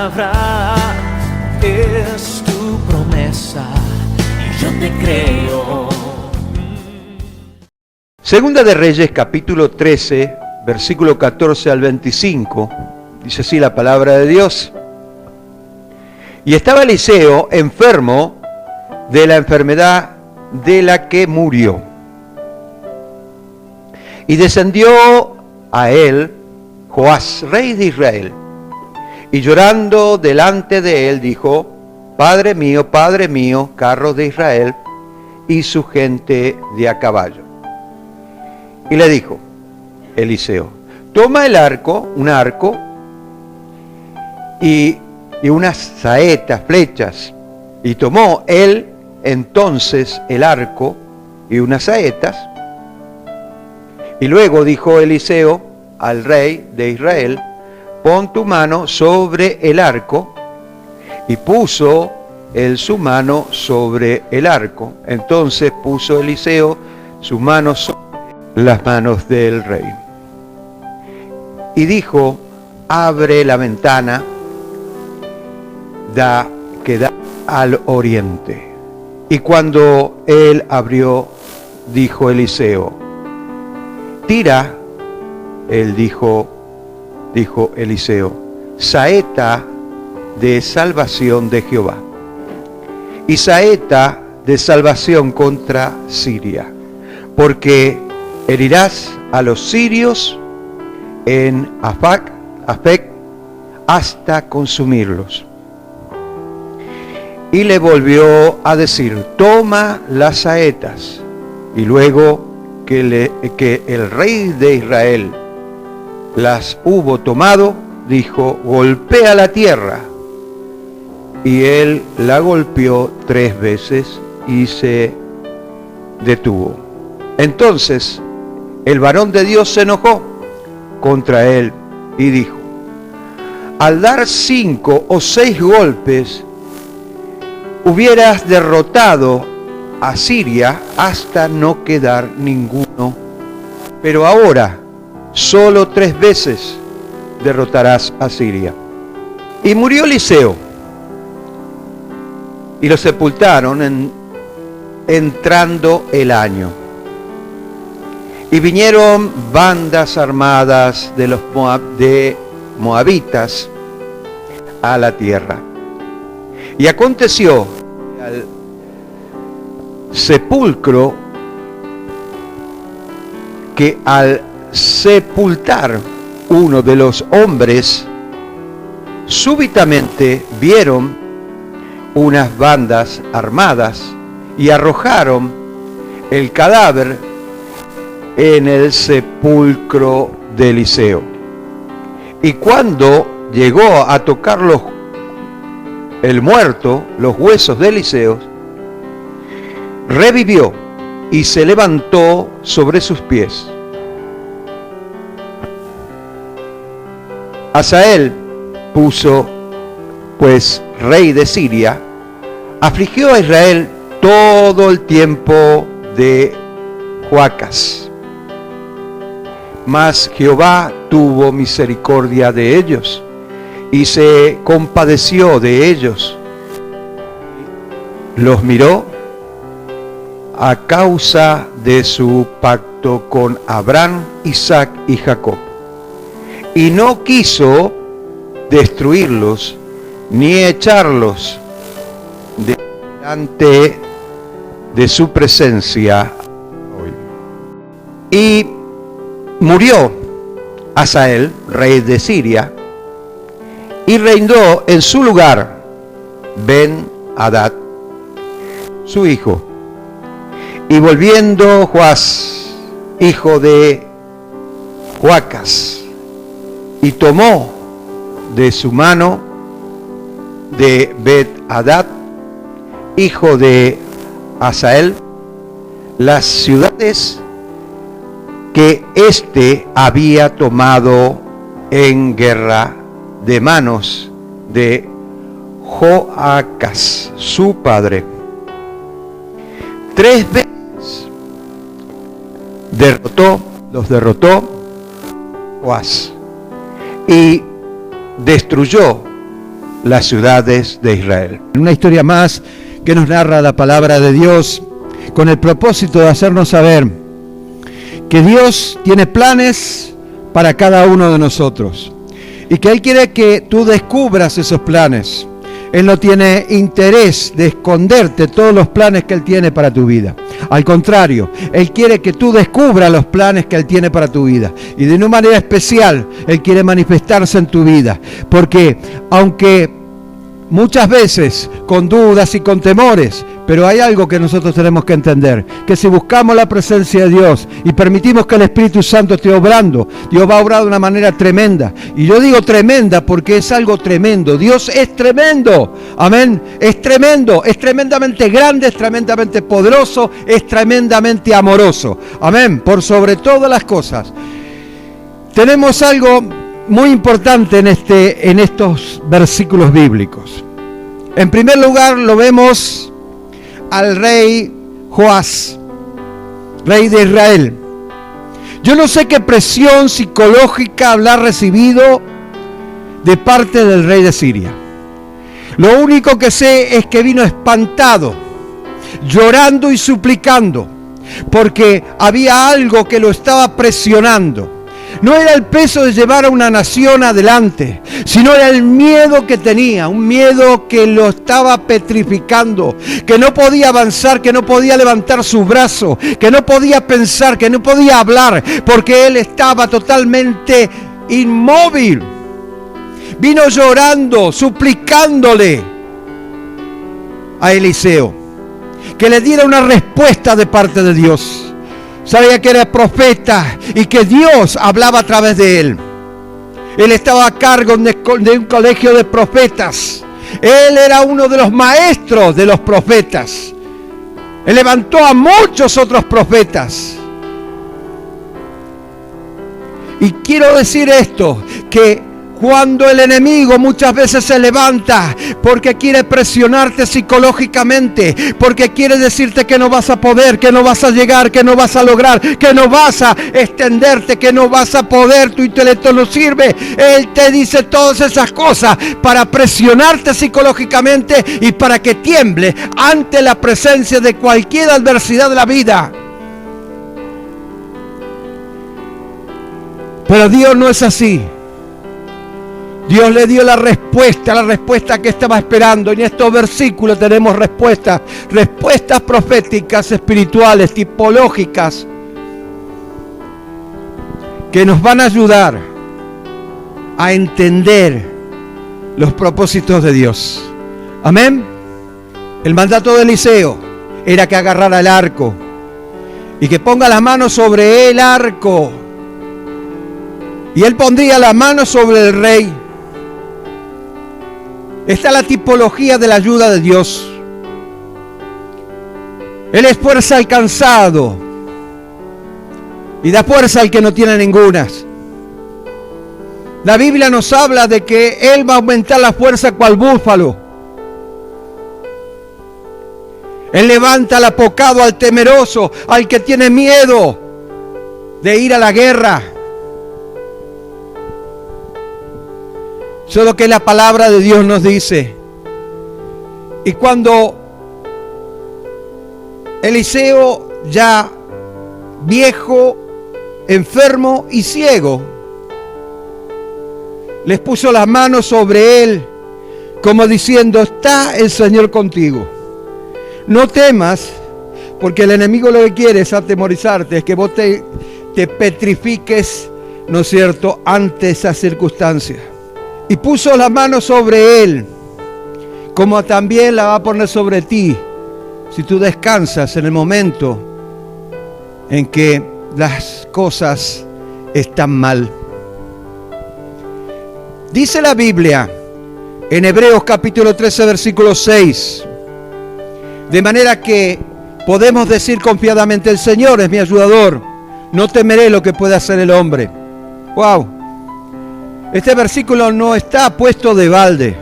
palabra es tu promesa y yo te creo. Segunda de Reyes, capítulo 13, versículo 14 al 25, dice así la palabra de Dios. Y estaba Eliseo enfermo de la enfermedad de la que murió. Y descendió a él Joás, rey de Israel, y llorando delante de él dijo: Padre mío, carros de Israel y su gente de a caballo. Y le dijo Eliseo: toma el arco, un arco, y unas saetas, flechas. Y tomó él entonces el arco y unas saetas. Y luego dijo Eliseo al rey de Israel: pon tu mano sobre el arco. Y puso él su mano sobre el arco. Entonces puso Eliseo su mano sobre las manos del rey. Y dijo: abre la ventana que da al oriente. Y cuando él abrió, dijo Eliseo: tira, él dijo Eliseo, saeta de salvación de Jehová, y saeta de salvación contra Siria, porque herirás a los sirios en Afec hasta consumirlos. Y le volvió a decir: toma las saetas. Y luego que el rey de Israel las hubo tomado, dijo: golpea la tierra. Y él la golpeó 3 veces y se detuvo. Entonces el varón de Dios se enojó contra él y dijo: al dar 5 o 6 golpes hubieras derrotado a Siria hasta no quedar ninguno, pero ahora solo 3 veces derrotarás a Siria. Y murió Eliseo, y lo sepultaron entrando el año. Y vinieron bandas armadas de los moabitas a la tierra. Y aconteció al sepulcro que al sepultar uno de los hombres, súbitamente vieron unas bandas armadas y arrojaron el cadáver en el sepulcro de Eliseo. Y cuando llegó a tocar el muerto, los huesos de Eliseo, revivió y se levantó sobre sus pies. Hazael puso, pues, rey de Siria, afligió a Israel todo el tiempo de Joacas. Mas Jehová tuvo misericordia de ellos y se compadeció de ellos. Los miró a causa de su pacto con Abraham, Isaac y Jacob, y no quiso destruirlos ni echarlos delante de su presencia. Y murió Hazael, rey de Siria, y reinó en su lugar Ben-Hadad, su hijo. Y volviendo Joás, hijo de Joacas, y tomó de su mano de Ben-Hadad, hijo de Hazael, las ciudades que éste había tomado en guerra de manos de Joacas, su padre. 3 veces los derrotó Joás y destruyó las ciudades de Israel. Una historia más que nos narra la palabra de Dios con el propósito de hacernos saber que Dios tiene planes para cada uno de nosotros y que Él quiere que tú descubras esos planes. Él no tiene interés de esconderte todos los planes que Él tiene para tu vida. Al contrario, Él quiere que tú descubras los planes que Él tiene para tu vida. Y de una manera especial, Él quiere manifestarse en tu vida. Porque aunque muchas veces con dudas y con temores, pero hay algo que nosotros tenemos que entender, que si buscamos la presencia de Dios y permitimos que el Espíritu Santo esté obrando, Dios va a obrar de una manera tremenda. Y yo digo tremenda porque es algo tremendo. Dios es tremendo, amén, es tremendo, es tremendamente grande, es tremendamente poderoso, es tremendamente amoroso, amén, por sobre todas las cosas. Tenemos algo muy importante en estos versículos bíblicos. En primer lugar lo vemos al rey Joás, rey de Israel. Yo no sé qué presión psicológica habrá recibido de parte del rey de Siria. Lo único que sé es que vino espantado, llorando y suplicando, porque había algo que lo estaba presionando. No era el peso de llevar a una nación adelante, sino era el miedo que tenía, un miedo que lo estaba petrificando, que no podía avanzar, que no podía levantar su brazo, que no podía pensar, que no podía hablar, porque él estaba totalmente inmóvil. Vino llorando, suplicándole a Eliseo que le diera una respuesta de parte de Dios. Sabía que era profeta y que Dios hablaba a través de él. Él estaba a cargo de un colegio de profetas. Él era uno de los maestros de los profetas. Él levantó a muchos otros profetas. Y quiero decir esto, que cuando el enemigo muchas veces se levanta porque quiere presionarte psicológicamente, porque quiere decirte que no vas a poder, que no vas a llegar, que no vas a lograr, que no vas a extenderte, que no vas a poder, tu intelecto no sirve. Él te dice todas esas cosas para presionarte psicológicamente y para que tiemble ante la presencia de cualquier adversidad de la vida. Pero Dios no es así. Dios le dio la respuesta que estaba esperando. En estos versículos tenemos respuestas proféticas, espirituales, tipológicas, que nos van a ayudar a entender los propósitos de Dios. Amén. El mandato de Eliseo era que agarrara el arco y que ponga las manos sobre el arco. Y él pondría la mano sobre el rey. Esta es la tipología de la ayuda de Dios. Él es fuerza al cansado y da fuerza al que no tiene ninguna. La Biblia nos habla de que Él va a aumentar la fuerza cual búfalo. Él levanta al apocado, al temeroso, al que tiene miedo de ir a la guerra. Eso es lo que la palabra de Dios nos dice. Y cuando Eliseo, ya viejo, enfermo y ciego, les puso las manos sobre él, como diciendo: está el Señor contigo. No temas, porque el enemigo lo que quiere es atemorizarte, es que vos te petrifiques, ¿no es cierto?, ante esa circunstancia. Y puso las manos sobre él, como también la va a poner sobre ti, si tú descansas en el momento en que las cosas están mal. Dice la Biblia en Hebreos capítulo 13, versículo 6, de manera que podemos decir confiadamente: el Señor es mi ayudador, no temeré lo que pueda hacer el hombre. ¡Wow! Este versículo no está puesto de balde.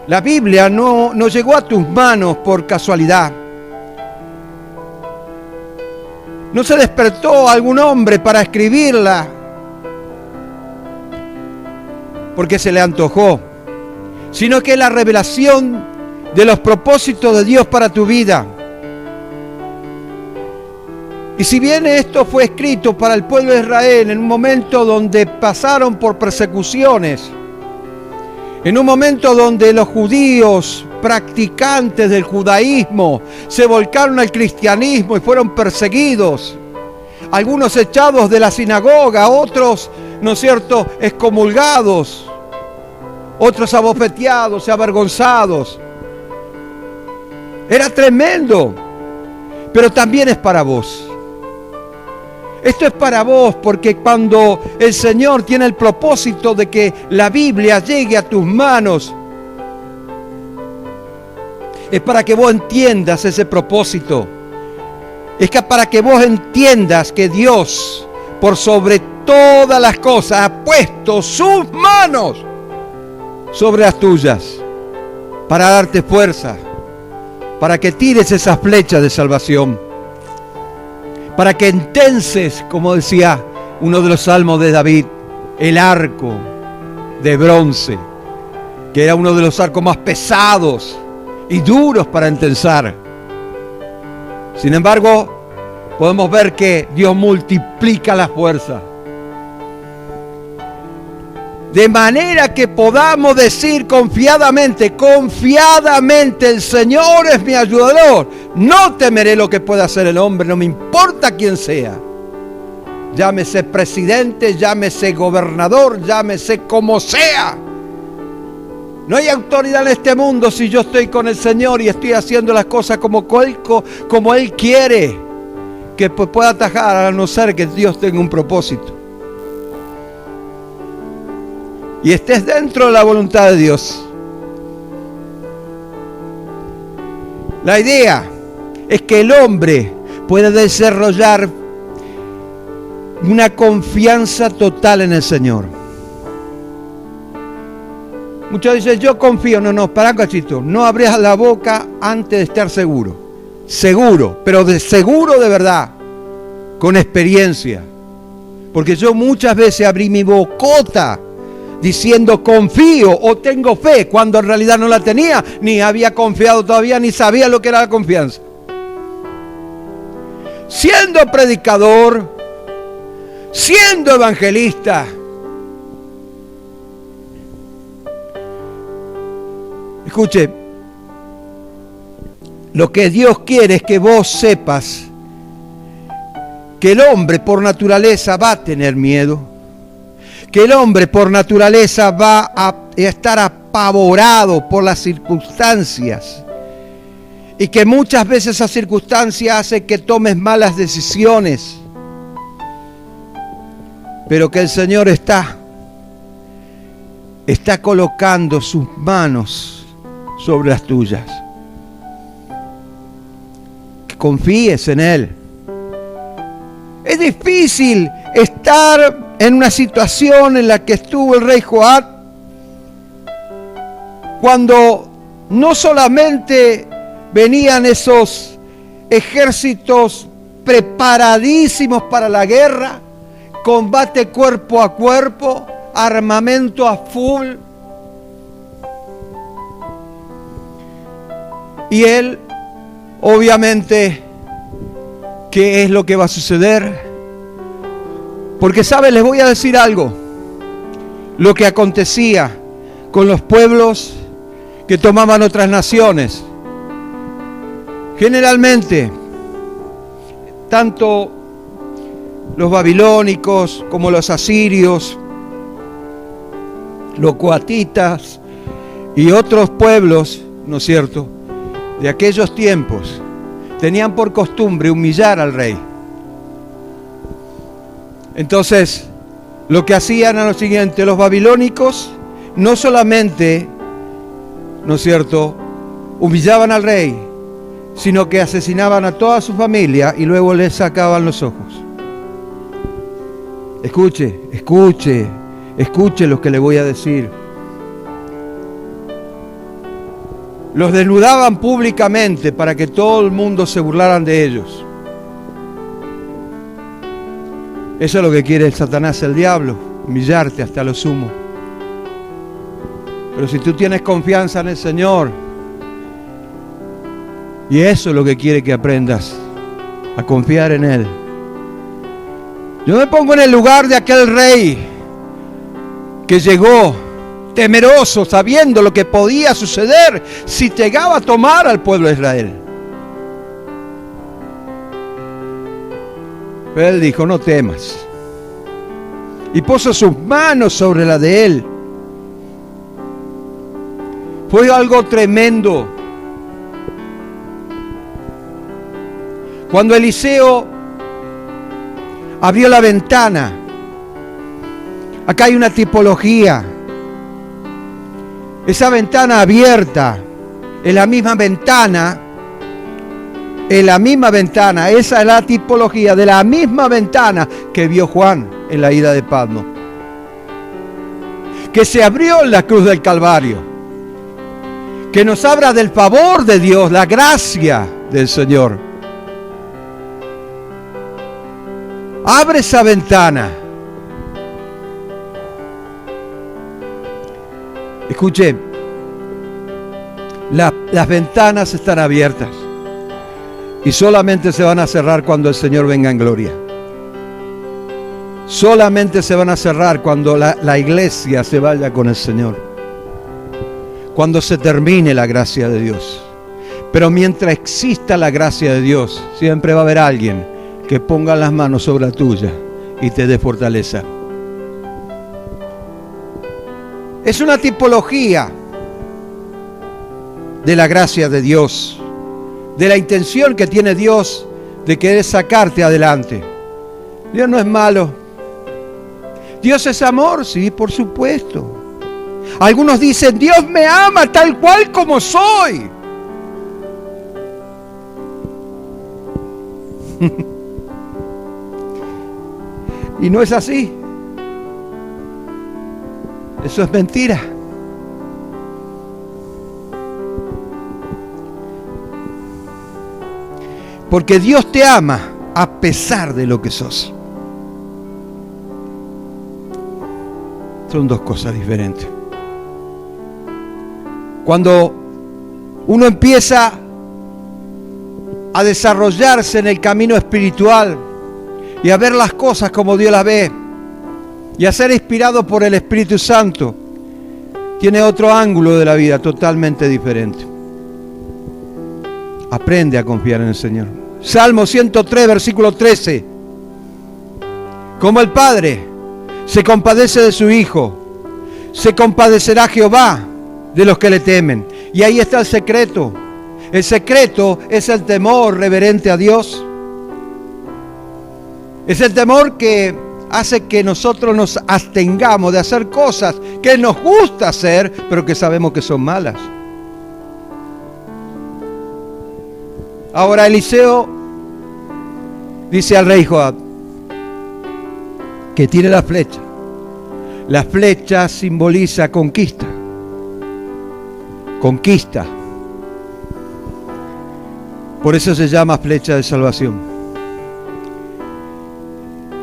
La Biblia no llegó a tus manos por casualidad. No se despertó algún hombre para escribirla porque se le antojó. sino que es la revelación de los propósitos de Dios para tu vida. Y si bien esto fue escrito para el pueblo de Israel en un momento donde pasaron por persecuciones, en un momento donde los judíos practicantes del judaísmo se volcaron al cristianismo y fueron perseguidos, algunos echados de la sinagoga, otros, ¿no es cierto?, excomulgados, otros abofeteados y avergonzados. Era tremendo, pero también es para vos. Esto es para vos, porque cuando el Señor tiene el propósito de que la Biblia llegue a tus manos, es para que vos entiendas ese propósito. Es que para que vos entiendas que Dios, por sobre todas las cosas, ha puesto sus manos sobre las tuyas para darte fuerza, para que tires esas flechas de salvación, para que entenses, como decía uno de los salmos de David, el arco de bronce, que era uno de los arcos más pesados y duros para entensar. Sin embargo, podemos ver que Dios multiplica la fuerza, de manera que podamos decir confiadamente, el Señor es mi ayudador. No temeré lo que pueda hacer el hombre, no me importa quién sea. Llámese presidente, llámese gobernador, llámese como sea. No hay autoridad en este mundo si yo estoy con el Señor y estoy haciendo las cosas como Él quiere, que pueda atajar, a no ser que Dios tenga un propósito. Y estés dentro de la voluntad de Dios. La idea es que el hombre puede desarrollar una confianza total en el Señor. Muchos dicen, yo confío. No, pará un cachito. No abras la boca antes de estar seguro. Seguro, pero seguro de verdad, con experiencia. Porque yo muchas veces abrí mi bocota diciendo confío o tengo fe, cuando en realidad no la tenía, ni había confiado todavía, ni sabía lo que era la confianza. Siendo predicador, siendo evangelista, escuche, lo que Dios quiere es que vos sepas que el hombre por naturaleza va a tener miedo, que el hombre por naturaleza va a estar apavorado por las circunstancias y que muchas veces esa circunstancia hace que tomes malas decisiones, pero que el Señor está colocando sus manos sobre las tuyas. Que confíes en Él. Es difícil estar en una situación en la que estuvo el rey Joab, cuando no solamente venían esos ejércitos preparadísimos para la guerra, combate cuerpo a cuerpo, armamento a full, y él, obviamente, ¿qué es lo que va a suceder? Porque, ¿sabe? Les voy a decir algo. Lo que acontecía con los pueblos que tomaban otras naciones. Generalmente, tanto los babilónicos como los asirios, los coatitas y otros pueblos, ¿no es cierto?, de aquellos tiempos, tenían por costumbre humillar al rey. Entonces, lo que hacían era lo siguiente: los babilónicos no solamente, ¿no es cierto?, humillaban al rey, sino que asesinaban a toda su familia y luego les sacaban los ojos. Escuche lo que le voy a decir. Los desnudaban públicamente para que todo el mundo se burlaran de ellos. Eso es lo que quiere el Satanás, el diablo, humillarte hasta lo sumo. Pero si tú tienes confianza en el Señor, y eso es lo que quiere que aprendas, a confiar en Él. Yo me pongo en el lugar de aquel rey que llegó temeroso, sabiendo lo que podía suceder si llegaba a tomar al pueblo de Israel. Pero él dijo, no temas. Y puso sus manos sobre la de él. Fue algo tremendo. Cuando Eliseo abrió la ventana, acá hay una tipología. Esa ventana abierta, en la misma ventana, esa es la tipología de la misma ventana que vio Juan en la ida de Patmos, que se abrió en la cruz del Calvario, que nos habla del favor de Dios, la gracia del Señor. Abre esa ventana. Escuche, las ventanas están abiertas y solamente se van a cerrar cuando el Señor venga en gloria. Solamente se van a cerrar cuando la iglesia se vaya con el Señor, cuando se termine la gracia de Dios. Pero mientras exista la gracia de Dios, siempre va a haber alguien que ponga las manos sobre la tuya y te dé fortaleza. Es una tipología de la gracia de Dios, de la intención que tiene Dios de querer sacarte adelante. Dios no es malo. Dios es amor, sí, por supuesto. Algunos dicen, Dios me ama tal cual como soy. Y no es así. Eso es mentira. Porque Dios te ama a pesar de lo que sos. Son dos cosas diferentes. Cuando uno empieza a desarrollarse en el camino espiritual y a ver las cosas como Dios las ve, y a ser inspirado por el Espíritu Santo, tiene otro ángulo de la vida totalmente diferente. Aprende a confiar en el Señor. Salmo 103, versículo 13. Como el Padre se compadece de su Hijo, se compadecerá Jehová de los que le temen. Y ahí está el secreto. El secreto es el temor reverente a Dios. Es el temor que hace que nosotros nos abstengamos de hacer cosas que nos gusta hacer, pero que sabemos que son malas. Ahora Eliseo dice al rey Joab que tire la flecha. La flecha simboliza conquista. Conquista. Por eso se llama flecha de salvación.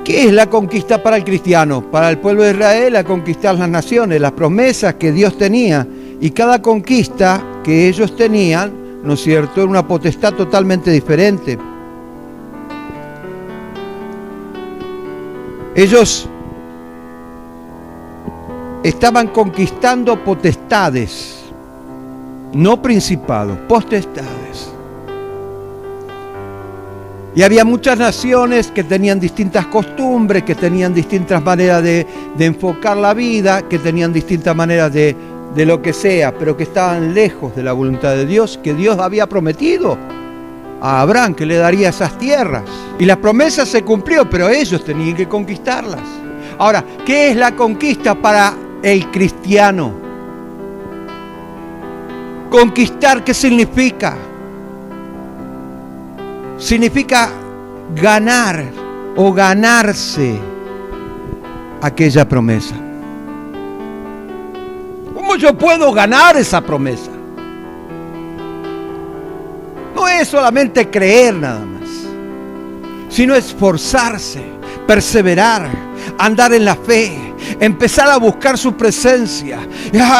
¿Qué es la conquista para el cristiano? Para el pueblo de Israel, a conquistar las naciones, las promesas que Dios tenía. Y cada conquista que ellos tenían, ¿no es cierto?, era una potestad totalmente diferente. Ellos estaban conquistando potestades, no principados, potestades. Y había muchas naciones que tenían distintas costumbres, que tenían distintas maneras de enfocar la vida, que tenían distintas maneras de lo que sea, pero que estaban lejos de la voluntad de Dios, que Dios había prometido a Abraham que le daría esas tierras. Y la promesa se cumplió, pero ellos tenían que conquistarlas. Ahora, ¿qué es la conquista para el cristiano? Conquistar, ¿qué significa? Significa ganar o ganarse aquella promesa. ¿Cómo yo puedo ganar esa promesa? No es solamente creer nada más, sino esforzarse, perseverar, andar en la fe, empezar a buscar su presencia.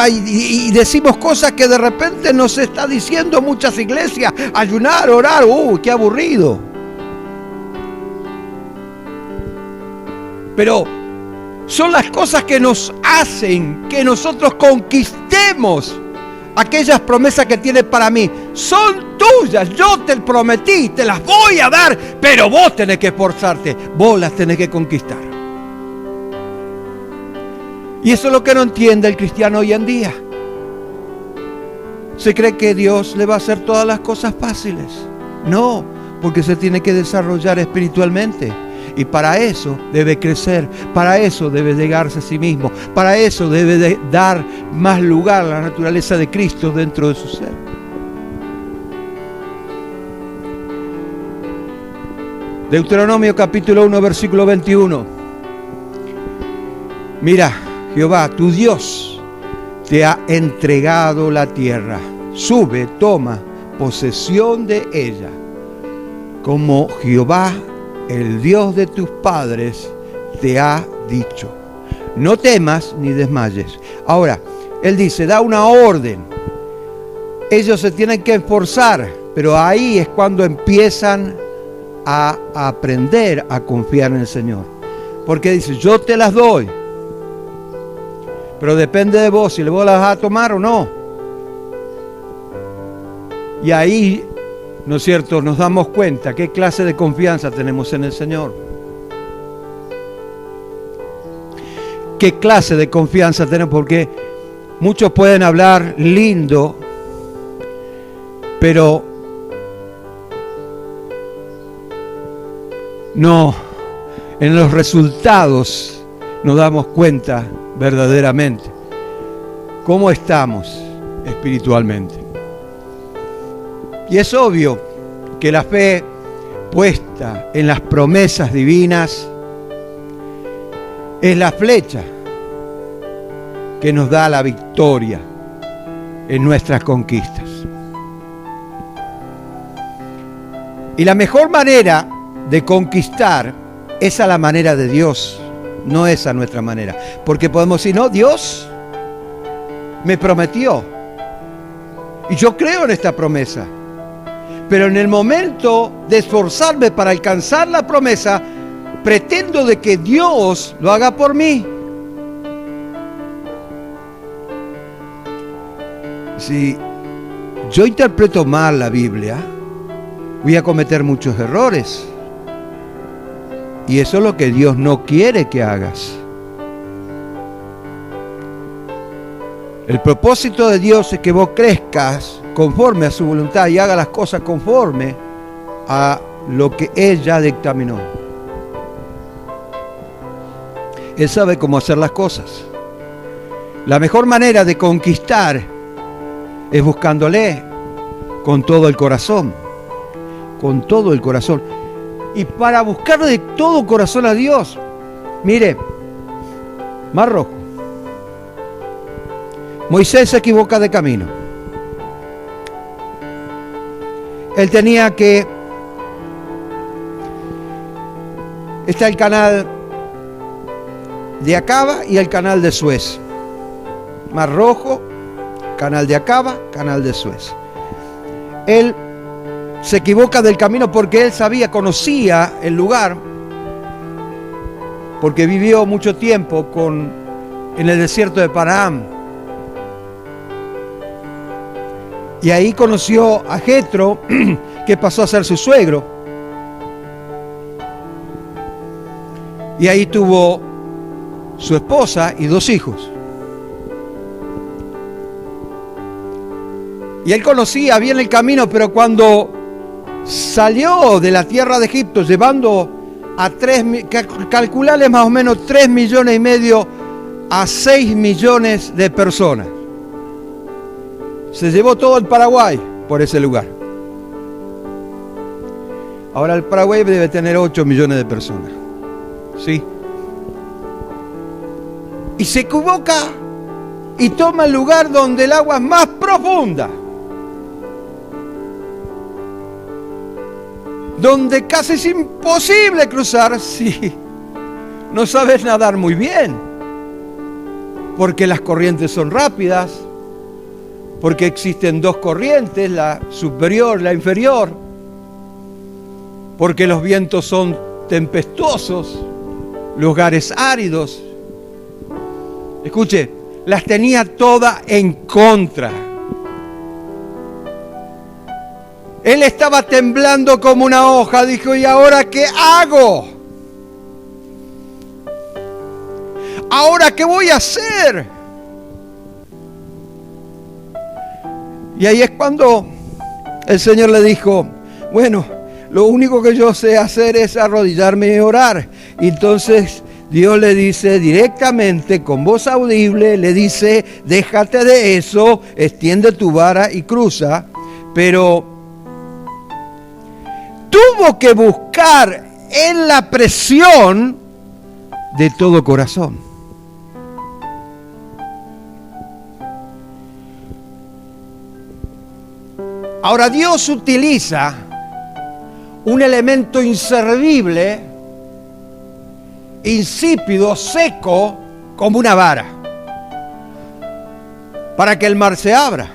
Y decimos cosas que de repente nos está diciendo muchas iglesias: ayunar, orar. ¡Qué aburrido! Pero son las cosas que nos hacen que nosotros conquistemos aquellas promesas que tiene para mí. Son tuyas, yo te prometí, te las voy a dar, pero vos tenés que esforzarte, vos las tenés que conquistar. Y eso es lo que no entiende el cristiano hoy en día. Se cree que Dios le va a hacer todas las cosas fáciles. No, porque se tiene que desarrollar espiritualmente. Y para eso debe crecer, para eso debe llegarse a sí mismo, para eso debe de dar más lugar a la naturaleza de Cristo dentro de su ser. Deuteronomio capítulo 1, versículo 21. Mira, Jehová, tu Dios, te ha entregado la tierra. Sube, toma posesión de ella, como Jehová, el Dios de tus padres, te ha dicho. No temas ni desmayes. Ahora, Él dice, da una orden. Ellos se tienen que esforzar, pero ahí es cuando empiezan a aprender a confiar en el Señor. Porque dice, yo te las doy, pero depende de vos si vos las vas a tomar o no. Y ahí, ¿no es cierto?, nos damos cuenta qué clase de confianza tenemos en el Señor. ¿Qué clase de confianza tenemos? Porque muchos pueden hablar lindo, pero no, en los resultados nos damos cuenta verdaderamente cómo estamos espiritualmente. Y es obvio que la fe puesta en las promesas divinas es la flecha que nos da la victoria en nuestras conquistas. Y la mejor manera de conquistar es a la manera de Dios, no es a nuestra manera. Porque podemos decir, no, Dios me prometió y yo creo en esta promesa. Pero en el momento de esforzarme para alcanzar la promesa, pretendo de que Dios lo haga por mí. Si yo interpreto mal la Biblia, voy a cometer muchos errores. Y eso es lo que Dios no quiere que hagas. El propósito de Dios es que vos crezcas conforme a su voluntad y haga las cosas conforme a lo que Él ya dictaminó. Él sabe cómo hacer las cosas. La mejor manera de conquistar es buscándole con todo el corazón. Con todo el corazón. Y para buscar de todo corazón a Dios, mire, Mar Rojo. Moisés se equivoca de camino. Él tenía que... Está el canal de Acaba y el canal de Suez. Mar Rojo, canal de Acaba, canal de Suez. Él se equivoca del camino porque él sabía, conocía el lugar, porque vivió mucho tiempo en el desierto de Parán. Y ahí conoció a Jetro, que pasó a ser su suegro. Y ahí tuvo su esposa y 2 hijos. Y él conocía bien el camino, pero cuando salió de la tierra de Egipto llevando a calcularle más o menos 3,5 millones a 6 millones de personas. Se llevó todo el Paraguay por ese lugar. Ahora el Paraguay debe tener 8 millones de personas. ¿Sí? Y se equivoca y toma el lugar donde el agua es más profunda. Donde casi es imposible cruzar si no sabes nadar muy bien. porque las corrientes son rápidas, porque existen dos corrientes, la superior y la inferior, porque los vientos son tempestuosos, lugares áridos. Escuche, las tenía todas en contra. Él estaba temblando como una hoja, dijo, ¿y ahora qué hago? ¿Ahora qué voy a hacer? Y ahí es cuando el Señor le dijo, bueno, lo único que yo sé hacer es arrodillarme y orar. Y entonces Dios le dice directamente, con voz audible, le dice, déjate de eso, extiende tu vara y cruza. Pero tuvo que buscar en la presión de todo corazón. Ahora Dios utiliza un elemento inservible, insípido, seco, como una vara, para que el mar se abra.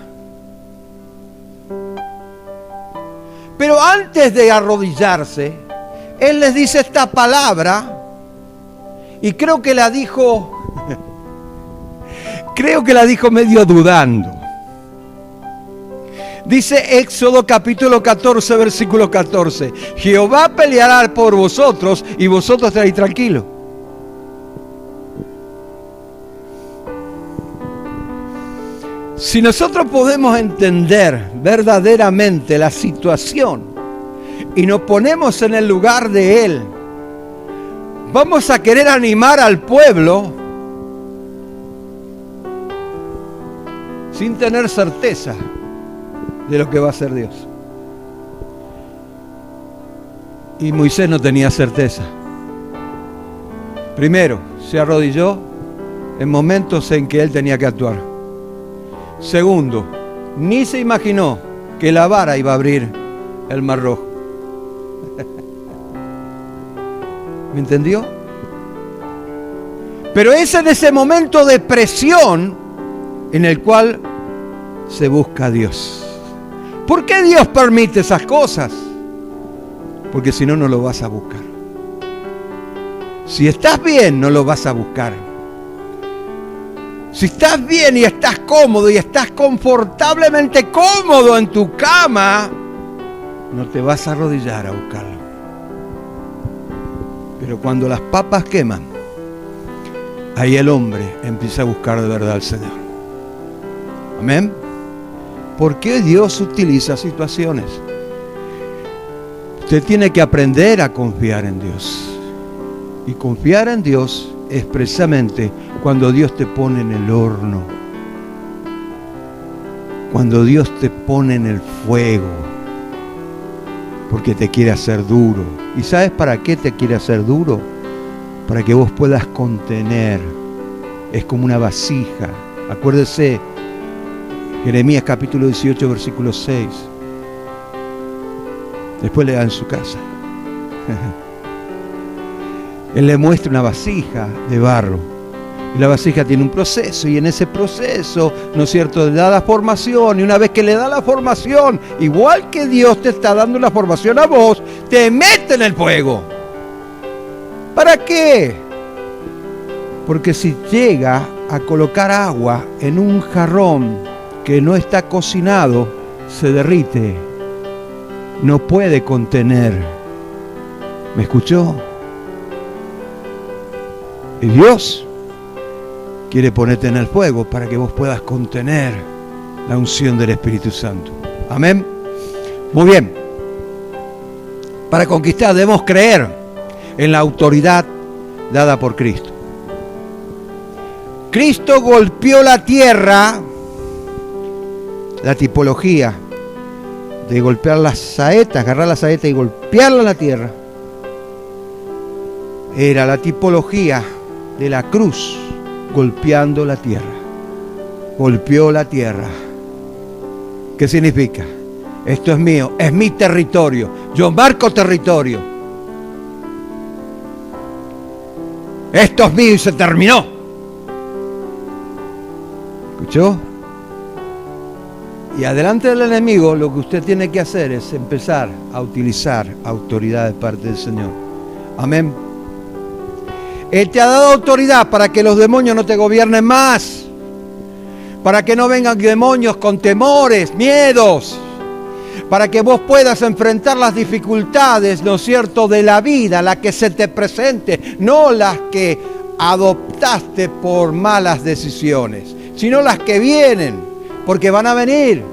Pero antes de arrodillarse, Él les dice esta palabra, y creo que la dijo medio dudando. Dice Éxodo capítulo 14, versículo 14. Jehová peleará por vosotros y vosotros estaréis tranquilos. Si nosotros podemos entender verdaderamente la situación y nos ponemos en el lugar de Él, vamos a querer animar al pueblo sin tener certeza de lo que va a hacer Dios. Y Moisés no tenía certeza. Primero, se arrodilló en momentos en que él tenía que actuar. Segundo, ni se imaginó que la vara iba a abrir el Mar Rojo. ¿Me entendió? Pero es en ese momento de presión en el cual se busca a Dios. ¿Por qué Dios permite esas cosas? Porque si no, no lo vas a buscar. Si estás bien, no lo vas a buscar. Si estás bien y estás cómodo y estás confortablemente cómodo en tu cama, no te vas a arrodillar a buscarlo. Pero cuando las papas queman, ahí el hombre empieza a buscar de verdad al Señor. Amén. ¿Por qué Dios utiliza situaciones? Usted tiene que aprender a confiar en Dios. Y confiar en Dios es precisamente cuando Dios te pone en el horno. Cuando Dios te pone en el fuego. Porque te quiere hacer duro. ¿Y sabes para qué te quiere hacer duro? Para que vos puedas contener. Es como una vasija. Acuérdese, Jeremías capítulo 18, versículo 6. Después le da en su casa. Él le muestra una vasija de barro. Y la vasija tiene un proceso. Y en ese proceso, ¿no es cierto?, le da la formación. Y una vez que le da la formación, igual que Dios te está dando la formación a vos, te mete en el fuego. ¿Para qué? Porque si llega a colocar agua en un jarrón que no está cocinado, se derrite. No puede contener. ¿Me escuchó? Y Dios quiere ponerte en el fuego para que vos puedas contener la unción del Espíritu Santo. Amén. Muy bien. Para conquistar debemos creer en la autoridad dada por Cristo. Cristo golpeó la tierra, la tipología de golpear las saetas, agarrar la saeta y golpearla en la tierra, era la tipología de la cruz golpeando la tierra. Golpeó la tierra. ¿Qué significa? Esto es mío, es mi territorio. Yo marco territorio. Esto es mío y se terminó. ¿Escuchó? Y adelante del enemigo lo que usted tiene que hacer es empezar a utilizar autoridad de parte del Señor. Amén. Él te ha dado autoridad para que los demonios no te gobiernen más. Para que no vengan demonios con temores, miedos. Para que vos puedas enfrentar las dificultades, ¿no es cierto?, de la vida, la que se te presente, no las que adoptaste por malas decisiones, sino las que vienen, porque van a venir.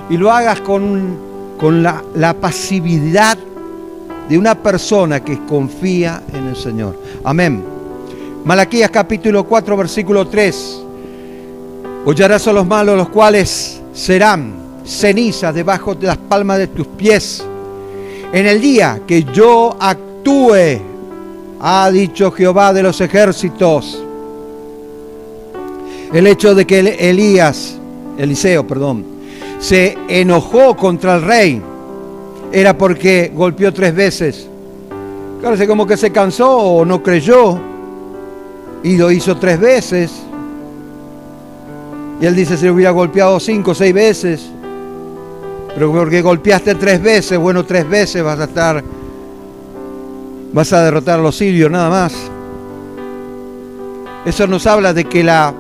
Y lo hagas con la pasividad de una persona que confía en el Señor. Amén. Malaquías capítulo 4, versículo 3. Hollarás a los malos, los cuales serán cenizas debajo de las palmas de tus pies. En el día que yo actúe, ha dicho Jehová de los ejércitos. El hecho de que Eliseo, se enojó contra el rey era porque golpeó 3 veces. Parece como que se cansó o no creyó y lo hizo 3 veces. Y él dice, si lo hubiera golpeado 5 o 6 veces, pero porque golpeaste 3 veces, bueno, 3 veces vas a derrotar a los sirios, nada más. Eso nos habla de que la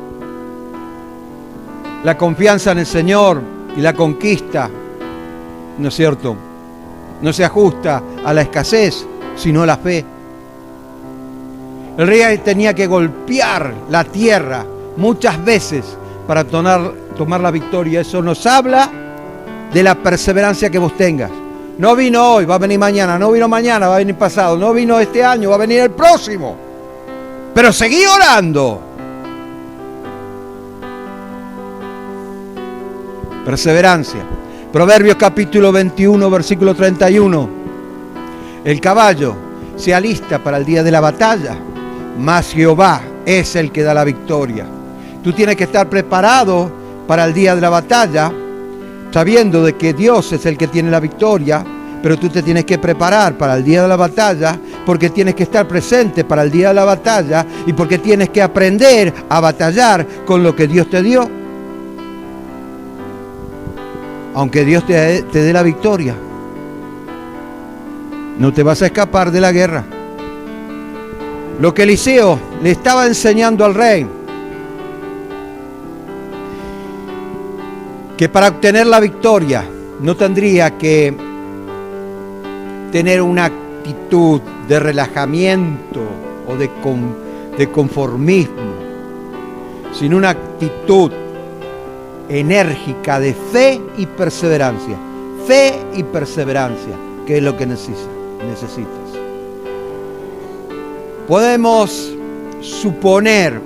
confianza en el Señor y la conquista, ¿no es cierto?, no se ajusta a la escasez, sino a la fe. El rey tenía que golpear la tierra muchas veces para tomar la victoria. Eso nos habla de la perseverancia que vos tengas. No vino hoy, va a venir mañana. No vino mañana, va a venir pasado. No vino este año, va a venir el próximo. Pero seguí orando. Perseverancia. Proverbios capítulo 21, versículo 31. El caballo se alista para el día de la batalla, mas Jehová es el que da la victoria. Tú tienes que estar preparado para el día de la batalla, sabiendo de que Dios es el que tiene la victoria, pero tú te tienes que preparar para el día de la batalla, porque tienes que estar presente para el día de la batalla y porque tienes que aprender a batallar con lo que Dios te dio. Aunque Dios te dé la victoria, no te vas a escapar de la guerra. Lo que Eliseo le estaba enseñando al rey, que para obtener la victoria no tendría que tener una actitud de relajamiento o de conformismo, sino una actitud enérgica de fe y perseverancia. Fe y perseverancia, que es lo que necesitas. Podemos suponer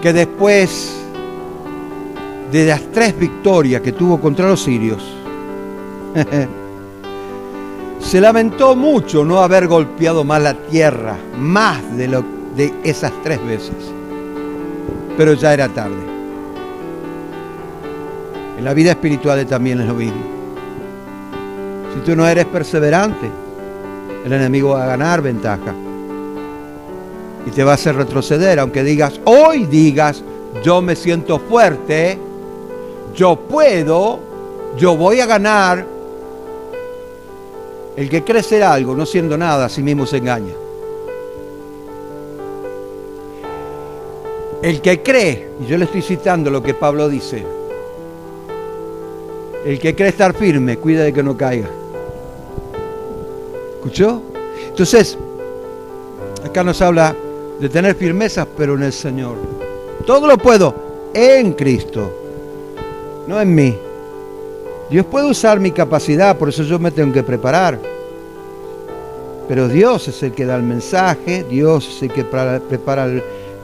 que después de las 3 victorias que tuvo contra los sirios, se lamentó mucho no haber golpeado más la tierra, más de esas 3 veces. Pero ya era tarde. En la vida espiritual también es lo mismo. Si tú no eres perseverante, el enemigo va a ganar ventaja y te va a hacer retroceder, aunque hoy digas, yo me siento fuerte, yo puedo, yo voy a ganar. El que cree ser algo, no siendo nada, a sí mismo se engaña. El que cree, y yo le estoy citando lo que Pablo dice, el que cree estar firme, cuida de que no caiga. ¿Escuchó? Entonces, acá nos habla de tener firmeza, pero en el Señor. Todo lo puedo en Cristo, no en mí. Dios puede usar mi capacidad, por eso yo me tengo que preparar. Pero Dios es el que da el mensaje, Dios es el que prepara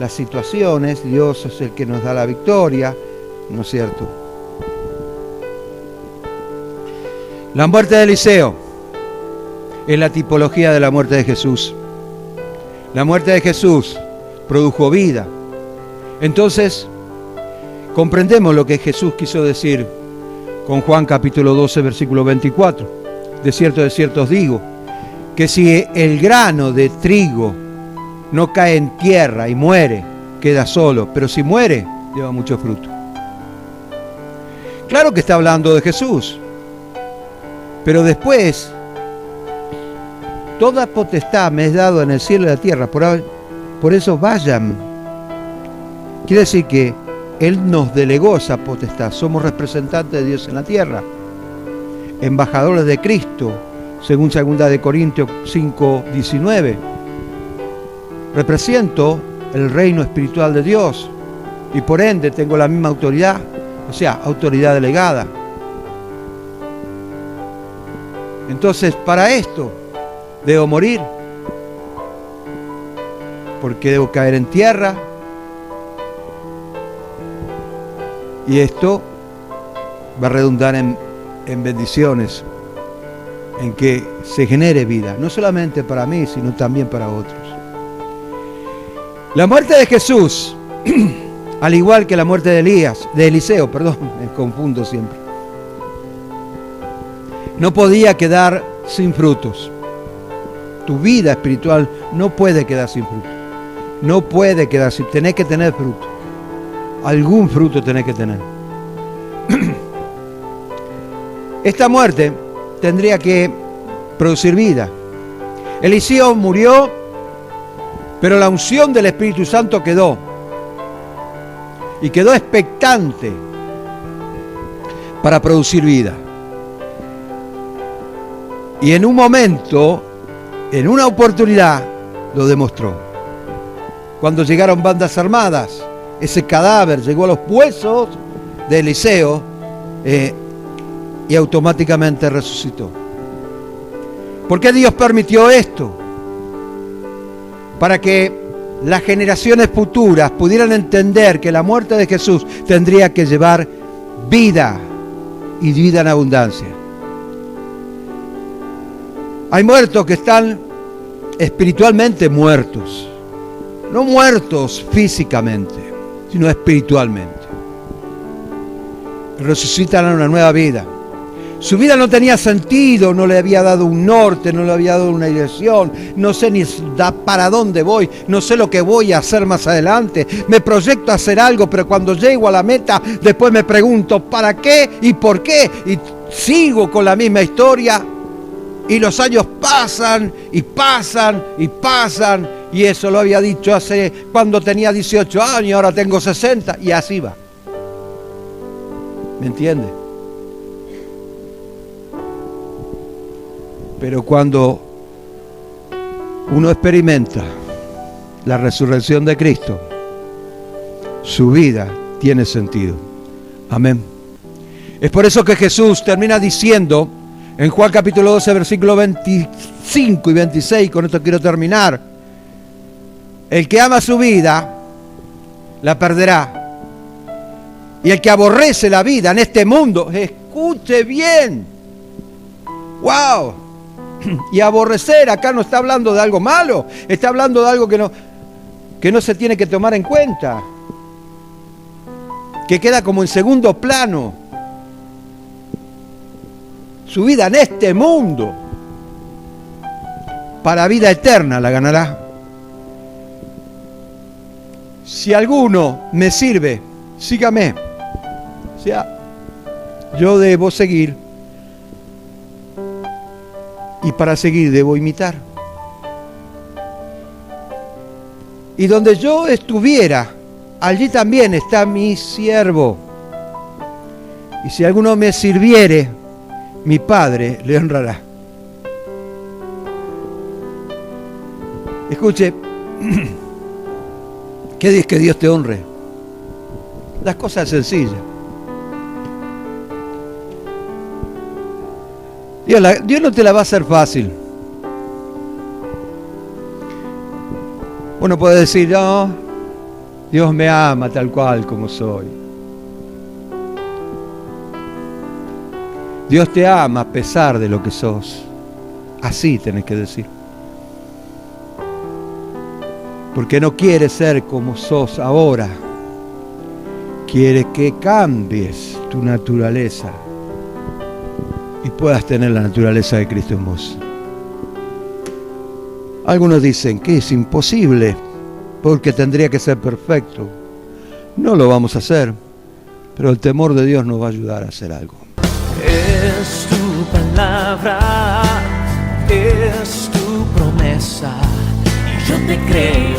las situaciones, Dios es el que nos da la victoria, ¿no es cierto? La muerte de Eliseo es la tipología de la muerte de Jesús. La muerte de Jesús produjo vida. Entonces, comprendemos lo que Jesús quiso decir con Juan capítulo 12, versículo 24. De cierto os digo, que si el grano de trigo no cae en tierra y muere, queda solo, pero si muere, lleva mucho fruto. Claro que está hablando de Jesús, pero después, toda potestad me es dado en el cielo y en la tierra, por eso vayan. Quiere decir que Él nos delegó esa potestad, somos representantes de Dios en la tierra, embajadores de Cristo, según 2 Corintios 5:19. Represento el reino espiritual de Dios y por ende tengo la misma autoridad, o sea, autoridad delegada. Entonces, para esto debo morir, porque debo caer en tierra, y esto va a redundar en bendiciones, en que se genere vida, no solamente para mí, sino también para otros. La muerte de Jesús, al igual que la muerte de Eliseo, me confundo siempre, no podía quedar sin frutos. Tu vida espiritual no puede quedar sin fruto. No puede quedar sin, tenés que tener fruto. Algún fruto tenés que tener. Esta muerte tendría que producir vida. Eliseo murió, pero la unción del Espíritu Santo quedó. Y quedó expectante para producir vida. Y en un momento, en una oportunidad, lo demostró. Cuando llegaron bandas armadas, ese cadáver llegó a los huesos de Eliseo y automáticamente resucitó. ¿Por qué Dios permitió esto? Para que las generaciones futuras pudieran entender que la muerte de Jesús tendría que llevar vida y vida en abundancia. Hay muertos que están espiritualmente muertos, no muertos físicamente, sino espiritualmente. Resucitan a una nueva vida. Su vida no tenía sentido, no le había dado un norte, no le había dado una dirección, no sé ni para dónde voy, no sé lo que voy a hacer más adelante. Me proyecto a hacer algo, pero cuando llego a la meta, después me pregunto ¿para qué y por qué? Y sigo con la misma historia. Y los años pasan y pasan y pasan, y eso lo había dicho hace cuando tenía 18 años, ahora tengo 60, y así va. ¿Me entiende? Pero cuando uno experimenta la resurrección de Cristo, su vida tiene sentido. Amén. Es por eso que Jesús termina diciendo en Juan capítulo 12, versículos 25 y 26, con esto quiero terminar: el que ama su vida, la perderá. Y el que aborrece la vida en este mundo, escuche bien, ¡wow! Y aborrecer acá no está hablando de algo malo, está hablando de algo que no se tiene que tomar en cuenta, que queda como en segundo plano. Su vida en este mundo, para vida eterna la ganará. Si alguno me sirve, sígame. O sea, yo debo seguir. Y para seguir debo imitar. Y donde yo estuviera, allí también está mi siervo. Y si alguno me sirviere, mi Padre le honrará. Escuche, ¿qué dices que Dios te honre? Las cosas sencillas. Dios no te la va a hacer fácil. Uno puede decir, no, Dios me ama tal cual como soy. Dios te ama a pesar de lo que sos. Así tenés que decir. Porque no quiere ser como sos ahora. Quiere que cambies tu naturaleza y puedas tener la naturaleza de Cristo en vos. Algunos dicen que es imposible, porque tendría que ser perfecto. No lo vamos a hacer, pero el temor de Dios nos va a ayudar a hacer algo. Es tu palabra, es tu promesa, y yo te creo.